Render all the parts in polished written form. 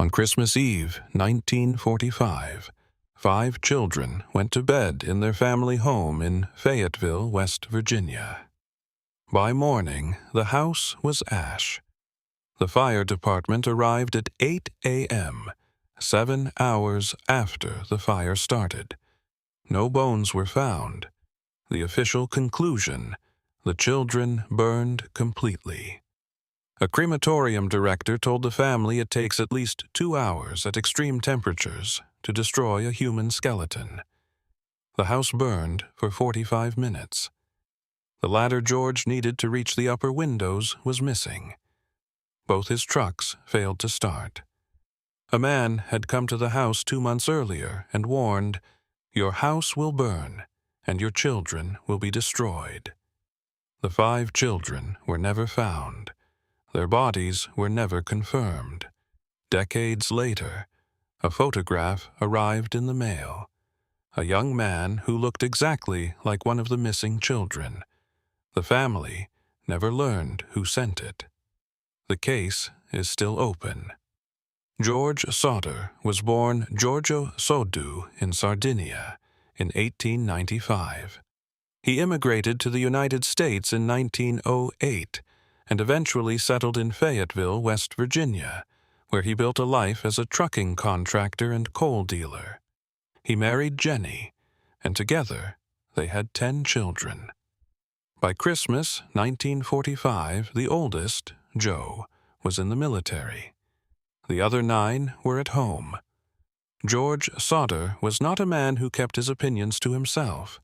On Christmas Eve, 1945, 5 children went to bed in their family home in Fayetteville, West Virginia. By morning, the house was ash. The fire department arrived at 8 a.m., 7 hours after the fire started. No bones were found. The official conclusion: the children burned completely. A crematorium director told the family it takes at least 2 hours at extreme temperatures to destroy a human skeleton. The house burned for 45 minutes. The ladder George needed to reach the upper windows was missing. Both his trucks failed to start. A man had come to the house 2 months earlier and warned, "Your house will burn, and your children will be destroyed." The 5 children were never found. Their bodies were never confirmed. Decades later, a photograph arrived in the mail. A young man who looked exactly like one of the missing children. The family never learned who sent it. The case is still open. George Sodder was born Giorgio Soddu in Sardinia in 1895. He immigrated to the United States in 1908 and eventually settled in Fayetteville, West Virginia, where he built a life as a trucking contractor and coal dealer. He married Jenny, and together they had 10 children. By Christmas 1945, the oldest, Joe, was in the military. The other 9 were at home. George Sodder was not a man who kept his opinions to himself.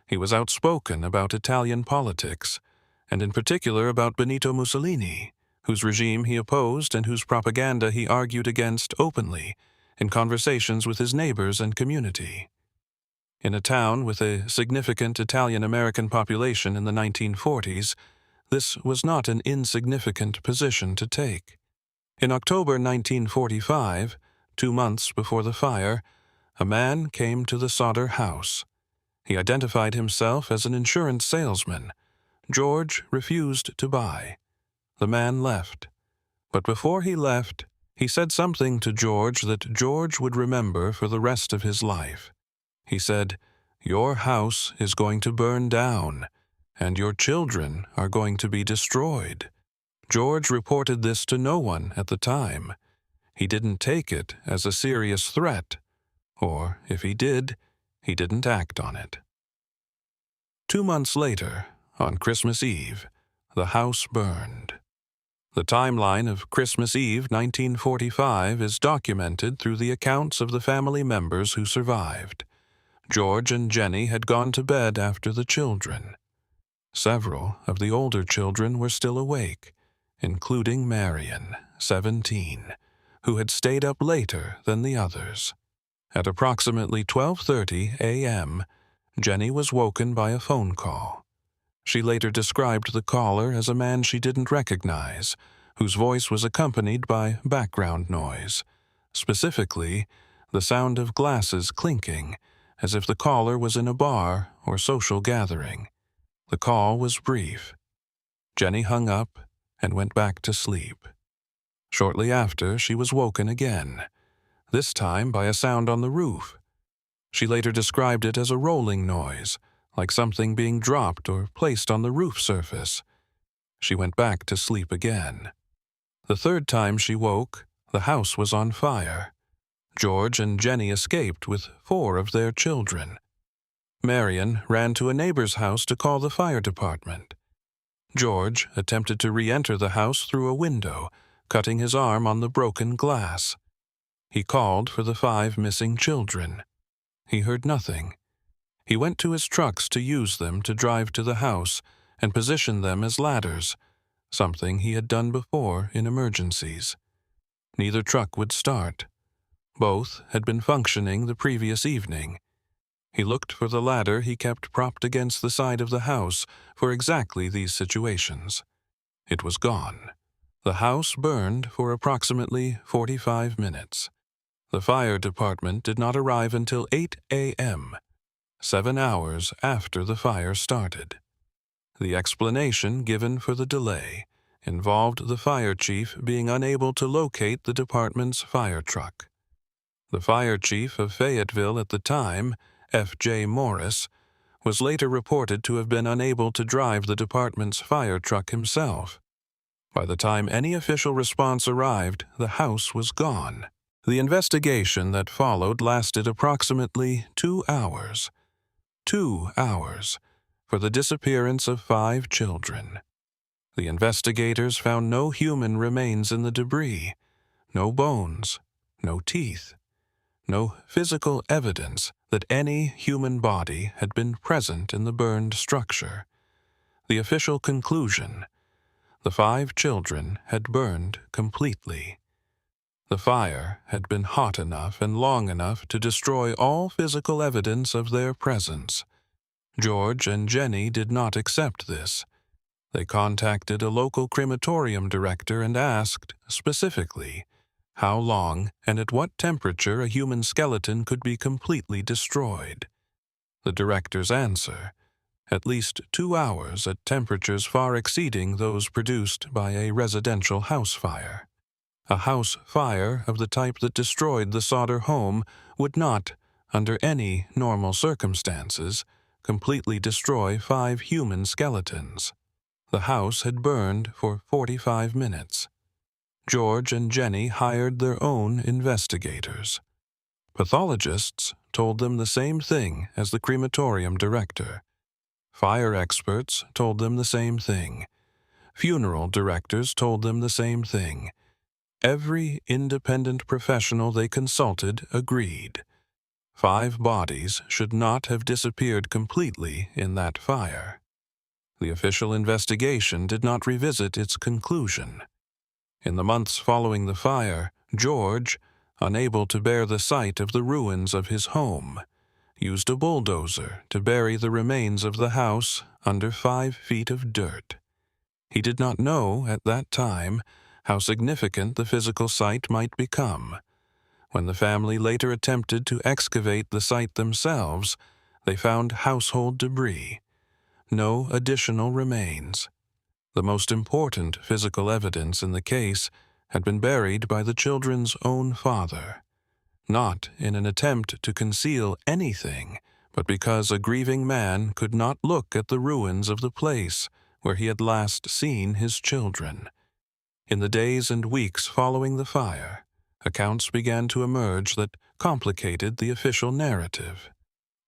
He was outspoken about Italian politics, and in particular about Benito Mussolini, whose regime he opposed and whose propaganda he argued against openly in conversations with his neighbors and community. In a town with a significant Italian-American population in the 1940s, this was not an insignificant position to take. In October 1945, 2 months before the fire, a man came to the Sodder house. He identified himself as an insurance salesman. George refused to buy. The man left. But before he left, he said something to George that George would remember for the rest of his life. He said, "Your house is going to burn down, and your children are going to be destroyed." George reported this to no one at the time. He didn't take it as a serious threat, or if he did, he didn't act on it. 2 months later, on Christmas Eve, the house burned. The timeline of Christmas Eve 1945 is documented through the accounts of the family members who survived. George and Jenny had gone to bed after the children. Several of the older children were still awake, including Marion, 17, who had stayed up later than the others. At approximately 12:30 a.m., Jenny was woken by a phone call. She later described the caller as a man she didn't recognize, whose voice was accompanied by background noise, specifically the sound of glasses clinking, as if the caller was in a bar or social gathering. The call was brief. Jenny hung up and went back to sleep. Shortly after, she was woken again, this time by a sound on the roof. She later described it as a rolling noise, like something being dropped or placed on the roof surface. She went back to sleep again. The third time she woke, the house was on fire. George and Jenny escaped with 4 of their children. Marion ran to a neighbor's house to call the fire department. George attempted to re-enter the house through a window, cutting his arm on the broken glass. He called for the 5 missing children. He heard nothing. He went to his trucks to use them to drive to the house and position them as ladders, something he had done before in emergencies. Neither truck would start. Both had been functioning the previous evening. He looked for the ladder he kept propped against the side of the house for exactly these situations. It was gone. The house burned for approximately 45 minutes. The fire department did not arrive until 8 a.m., 7 hours after the fire started. The explanation given for the delay involved the fire chief being unable to locate the department's fire truck. The fire chief of Fayetteville at the time, F.J. Morris, was later reported to have been unable to drive the department's fire truck himself. By the time any official response arrived, the house was gone. The investigation that followed lasted approximately 2 hours. 2 hours for the disappearance of 5 children. The investigators found no human remains in the debris, no bones, no teeth, no physical evidence that any human body had been present in the burned structure. The official conclusion: the 5 children had burned completely. The fire had been hot enough and long enough to destroy all physical evidence of their presence. George and Jenny did not accept this. They contacted a local crematorium director and asked, specifically, how long and at what temperature a human skeleton could be completely destroyed. The director's answer: at least 2 hours at temperatures far exceeding those produced by a residential house fire. A house fire of the type that destroyed the Sodder home would not, under any normal circumstances, completely destroy 5 human skeletons. The house had burned for 45 minutes. George and Jenny hired their own investigators. Pathologists told them the same thing as the crematorium director. Fire experts told them the same thing. Funeral directors told them the same thing. Every independent professional they consulted agreed. 5 bodies should not have disappeared completely in that fire. The official investigation did not revisit its conclusion. In the months following the fire, George, unable to bear the sight of the ruins of his home, used a bulldozer to bury the remains of the house under 5 feet of dirt. He did not know at that time how significant the physical site might become. When the family later attempted to excavate the site themselves, they found household debris. No additional remains. The most important physical evidence in the case had been buried by the children's own father, not in an attempt to conceal anything, but because a grieving man could not look at the ruins of the place where he had last seen his children. In the days and weeks following the fire, accounts began to emerge that complicated the official narrative.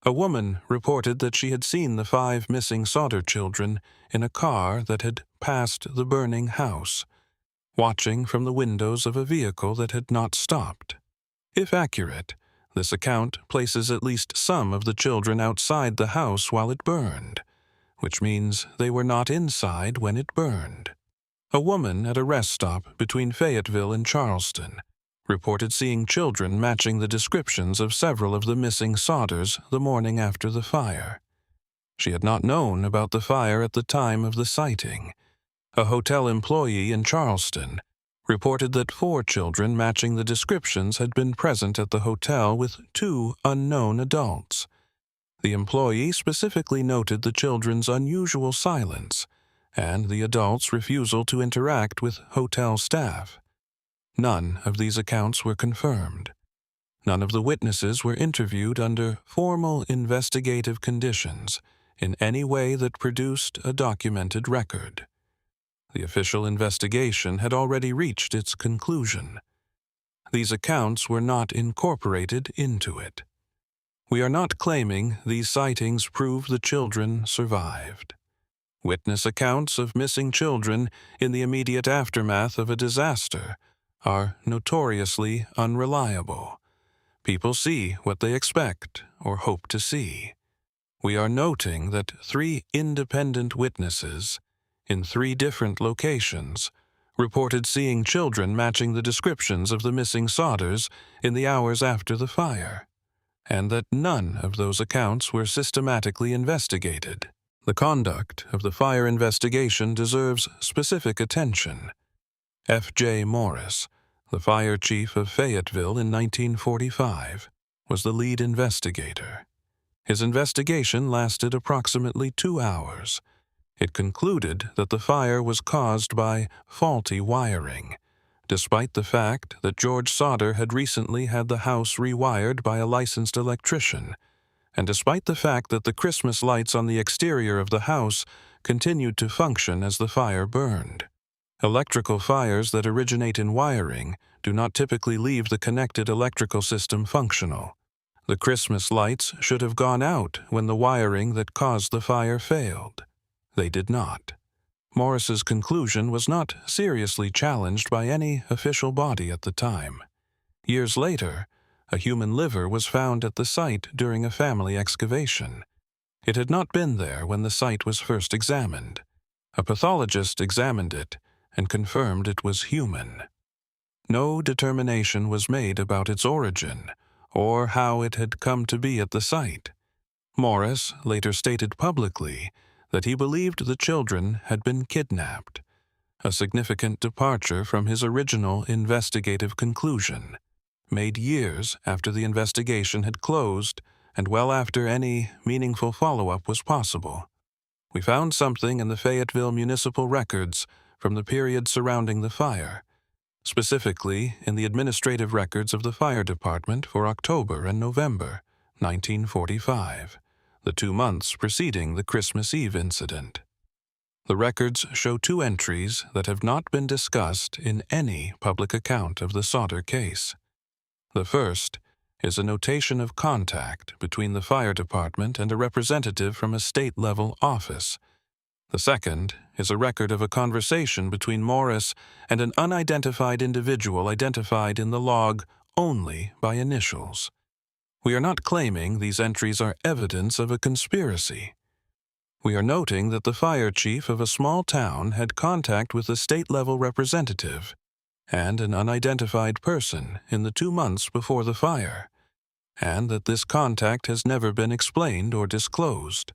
A woman reported that she had seen the 5 missing Sodder children in a car that had passed the burning house, watching from the windows of a vehicle that had not stopped. If accurate, this account places at least some of the children outside the house while it burned, which means they were not inside when it burned. A woman at a rest stop between Fayetteville and Charleston reported seeing children matching the descriptions of several of the missing Sodders the morning after the fire. She had not known about the fire at the time of the sighting. A hotel employee in Charleston reported that 4 children matching the descriptions had been present at the hotel with 2 unknown adults. The employee specifically noted the children's unusual silence and the adults' refusal to interact with hotel staff. None of these accounts were confirmed. None of the witnesses were interviewed under formal investigative conditions in any way that produced a documented record. The official investigation had already reached its conclusion. These accounts were not incorporated into it. We are not claiming these sightings prove the children survived. Witness accounts of missing children in the immediate aftermath of a disaster are notoriously unreliable. People see what they expect or hope to see. We are noting that 3 independent witnesses in 3 different locations reported seeing children matching the descriptions of the missing Sodders in the hours after the fire, and that none of those accounts were systematically investigated. The conduct of the fire investigation deserves specific attention. F.J. Morris, the fire chief of Fayetteville in 1945, was the lead investigator. His investigation lasted approximately 2 hours. It concluded that the fire was caused by faulty wiring, despite the fact that George Sodder had recently had the house rewired by a licensed electrician, and despite the fact that the Christmas lights on the exterior of the house continued to function as the fire burned. Electrical fires that originate in wiring do not typically leave the connected electrical system functional. The Christmas lights should have gone out when the wiring that caused the fire failed. They did not. Morris's conclusion was not seriously challenged by any official body at the time. Years later, a human liver was found at the site during a family excavation. It had not been there when the site was first examined. A pathologist examined it and confirmed it was human. No determination was made about its origin or how it had come to be at the site. Morris later stated publicly that he believed the children had been kidnapped, a significant departure from his original investigative conclusion, made years after the investigation had closed and well after any meaningful follow-up was possible. We found something in the Fayetteville municipal records from the period surrounding the fire, specifically in the administrative records of the fire department for October and November 1945, the 2 months preceding the Christmas Eve incident. The records show 2 entries that have not been discussed in any public account of the Sodder case. The first is a notation of contact between the fire department and a representative from a state-level office. The second is a record of a conversation between Morris and an unidentified individual identified in the log only by initials. We are not claiming these entries are evidence of a conspiracy. We are noting that the fire chief of a small town had contact with a state-level representative and an unidentified person in the 2 months before the fire, and that this contact has never been explained or disclosed.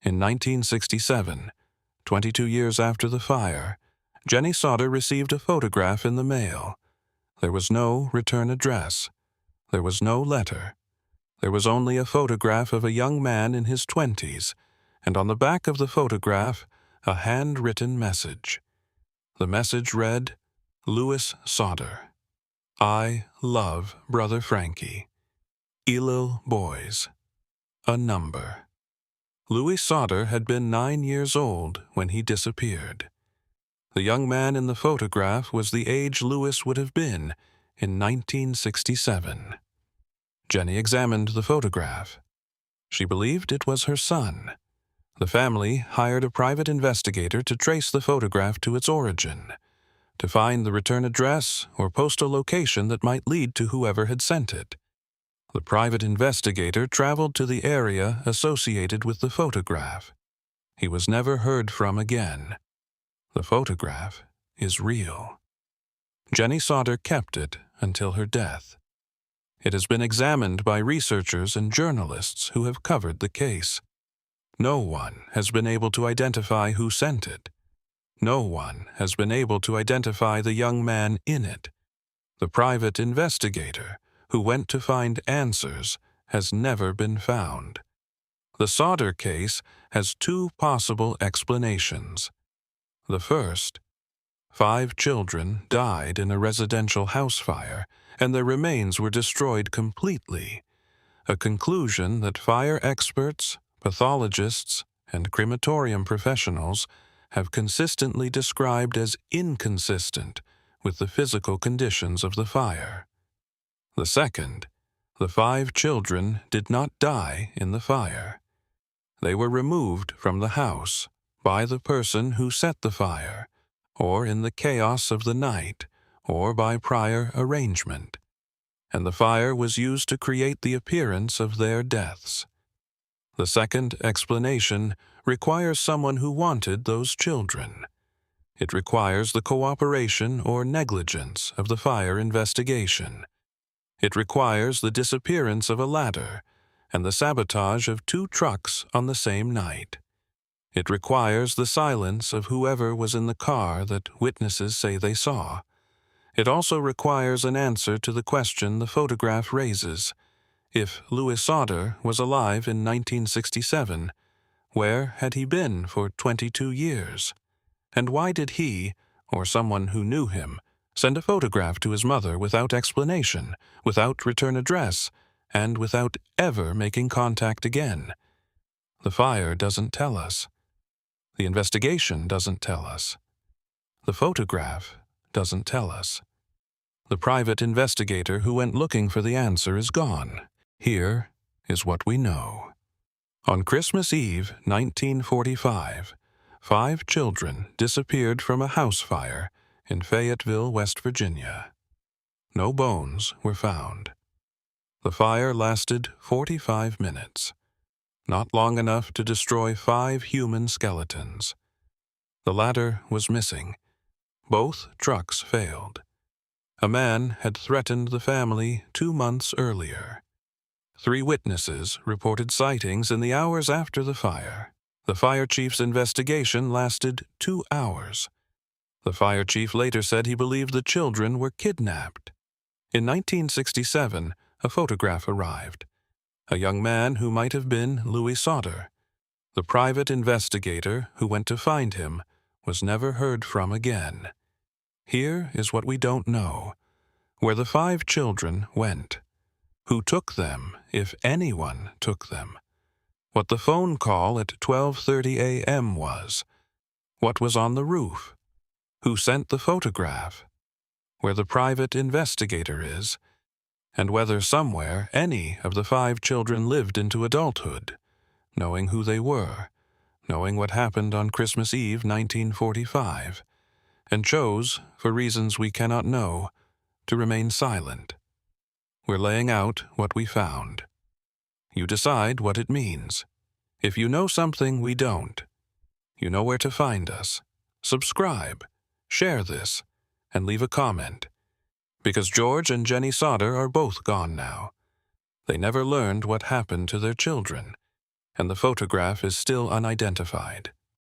In 1967, 22 years after the fire, Jenny Sodder received a photograph in the mail. There was no return address. There was no letter. There was only a photograph of a young man in his 20s, and on the back of the photograph, a handwritten message. The message read, "Louis Sodder. I love Brother Frankie. Elil Boys. A number." Louis Sodder had been 9 years old when he disappeared. The young man in the photograph was the age Louis would have been in 1967. Jenny examined the photograph. She believed it was her son. The family hired a private investigator to trace the photograph to its origin, to find the return address or postal location that might lead to whoever had sent it. The private investigator traveled to the area associated with the photograph. He was never heard from again. The photograph is real. Jenny Sodder kept it until her death. It has been examined by researchers and journalists who have covered the case. No one has been able to identify who sent it. No one has been able to identify the young man in it. The private investigator who went to find answers has never been found. The Sodder case has 2 possible explanations. The first, 5 children died in a residential house fire, and their remains were destroyed completely, a conclusion that fire experts, pathologists, and crematorium professionals have consistently described as inconsistent with the physical conditions of the fire. The second, the 5 children did not die in the fire. They were removed from the house by the person who set the fire, or in the chaos of the night, or by prior arrangement, and the fire was used to create the appearance of their deaths. The second explanation requires someone who wanted those children. It requires the cooperation or negligence of the fire investigation. It requires the disappearance of a ladder and the sabotage of 2 trucks on the same night. It requires the silence of whoever was in the car that witnesses say they saw. It also requires an answer to the question the photograph raises. If Louis Sodder was alive in 1967, Where had he been for 22 years? And why did he, or someone who knew him, send a photograph to his mother without explanation, without return address, and without ever making contact again? The fire doesn't tell us. The investigation doesn't tell us. The photograph doesn't tell us. The private investigator who went looking for the answer is gone. Here is what we know. On Christmas Eve, 1945, 5 children disappeared from a house fire in Fayetteville, West Virginia. No bones were found. The fire lasted 45 minutes, not long enough to destroy 5 human skeletons. The ladder was missing. Both trucks failed. A man had threatened the family 2 months earlier. 3 witnesses reported sightings in the hours after the fire. The fire chief's investigation lasted 2 hours. The fire chief later said he believed the children were kidnapped. In 1967, a photograph arrived. A young man who might have been Louis Sodder. The private investigator who went to find him was never heard from again. Here is what we don't know: where the 5 children went, who took them, if anyone took them, what the phone call at 12:30 a.m. was, what was on the roof, who sent the photograph, where the private investigator is, and whether somewhere any of the 5 children lived into adulthood, knowing who they were, knowing what happened on Christmas Eve 1945, and chose, for reasons we cannot know, to remain silent. We're laying out what we found. You decide what it means. If you know something we don't, you know where to find us. Subscribe, share this, and leave a comment. Because George and Jenny Sodder are both gone now. They never learned what happened to their children, and the photograph is still unidentified.